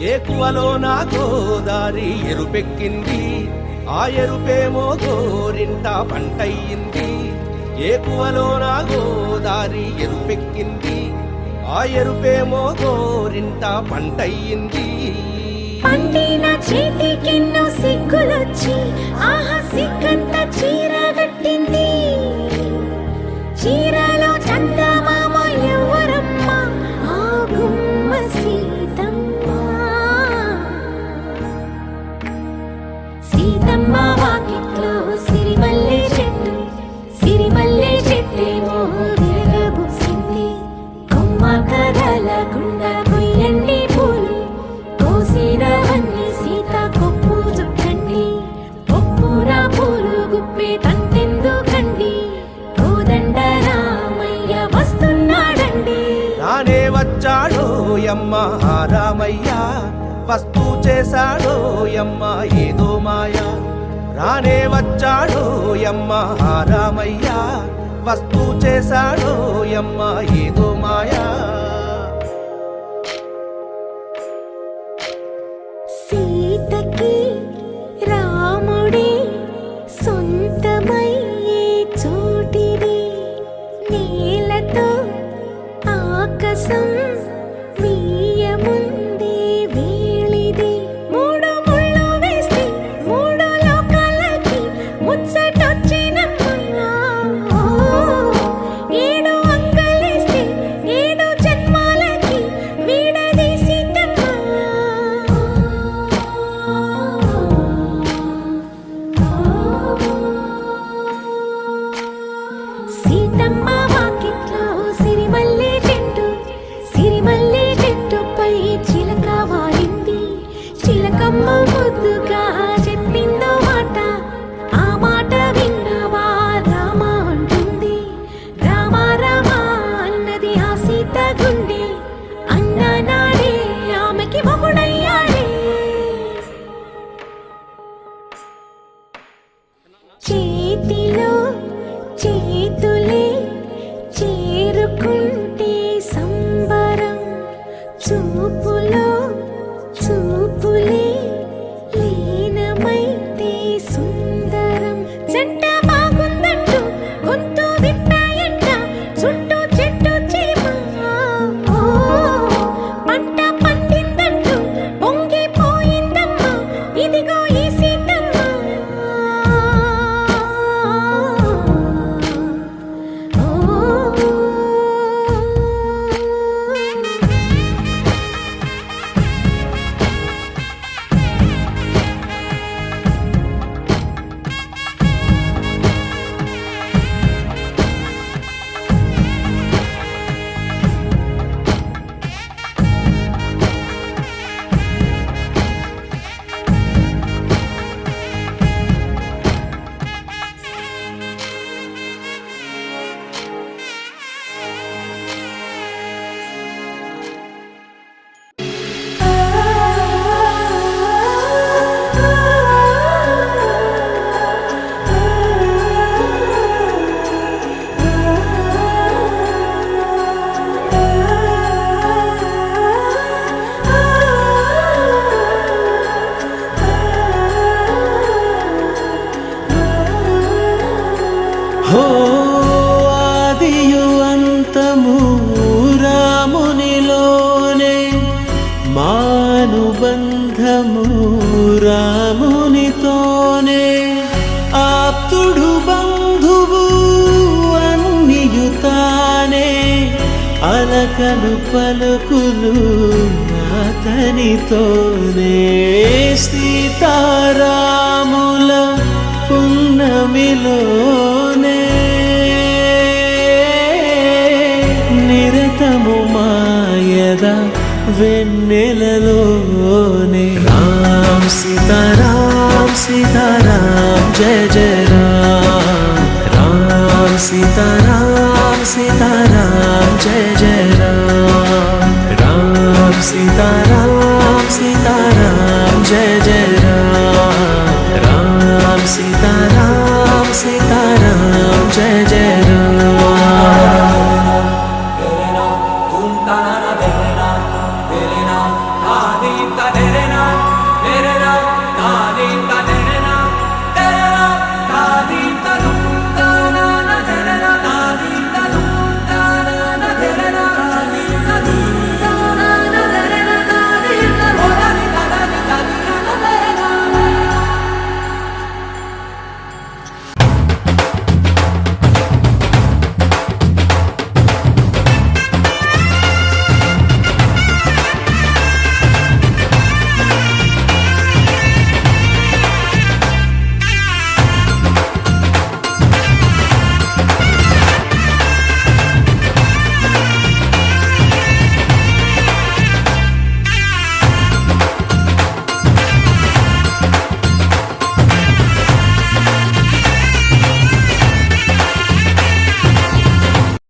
ఏకువలో నా గోదారి ఎరుపెక్కింది, ఆ ఎరుపేమో గోరింట పంటయ్యింది. ఏకువలో నా గోదారి ఎరుపెక్కింది, ఆ ఎరుపేమో గోరింట పంటయ్యింది. పండిన చేతికెన్నో సిగ్గులొచ్చి ఆహా సిగ్గంత చీర కట్టింది. చీరలో చందమామ ఎవరమ్మ, ఆ గుమ్మ సీతమ్మ. సీతమ్మ వాకిట్లో సిరిమల్లె చెట్టు, సిరిమల్లె చెట్టేమో విరగబూసింది. కొమ్మ కదలకుండా కొయ్యండి పూలు, కోసిరవన్నీ సీత కొప్పు చుట్టండి. కొప్పున పూలు గుప్పే తంతెందుకండి, కోదండ రామయ్య వస్తున్నాడండి. రానే వచ్చాడో యమ్మ రామయ్య, వస్తూ చేశాడో యమ్మ ఏదో మాయా. రానే వచ్చాడో యమ్మ రామయ్య, వస్తూ చేశాడో యమ్మ ఏదో మాయా. సీతకి రాముడే సొంతమయ్యే చోటిది, నేలతో ఆకాశం వీయముందే వేళిది. మూడు ముళ్ళు వేస్తే మూడు లోకాలకి ముచ్చటొచ్చినమ్మా. ఏడు అంగలేస్తే ఏడు జన్మాలకి వీడదీసిందమ్మా. సీతమ్మ వాకిట్లో సిరిమల్లె చెట్టు, సిరిమల్లె చెట్టుపై చిలక వాలింది. చిలకమ్మ ముద్దుగా చెప్పిందో మాట, ఆ మాట విన్నవా రామ అంటుంది. రామ రామ అన్నది ఆ సీత గుండె, అన్న నాడే ఆమెకి మొగుడయ్యాడే. చేతిలో చేతులే చేరుకుంటే సంబరం, చూపులో చూపులే లీనమైతే సుందరం. జంట బాగుందంటూ గొంతు విప్పాయంట చుట్టూ చెట్టు చీమ. పంట పండిందంటూ పొంగిపోయిందమ్మా, ఇదిగో ఈ సీతమ్మ. హో ఆదియు అంతము రామునిలోనే, మానుబంధము రామునితోనే. ఆప్తుడు బంధువు అన్నియుతానే, అలకలు పలుకులు అతనితోనే. సీతారాముల పున్నమిలోనే, నిరతము మాయద వెన్నెలలోనే. రామ్ సీతారాం సీతారాం జయ జయ రామ్. రామ్ సీతారాం సీతారాం జయ జయ రామ్. రామ్ సీతారాం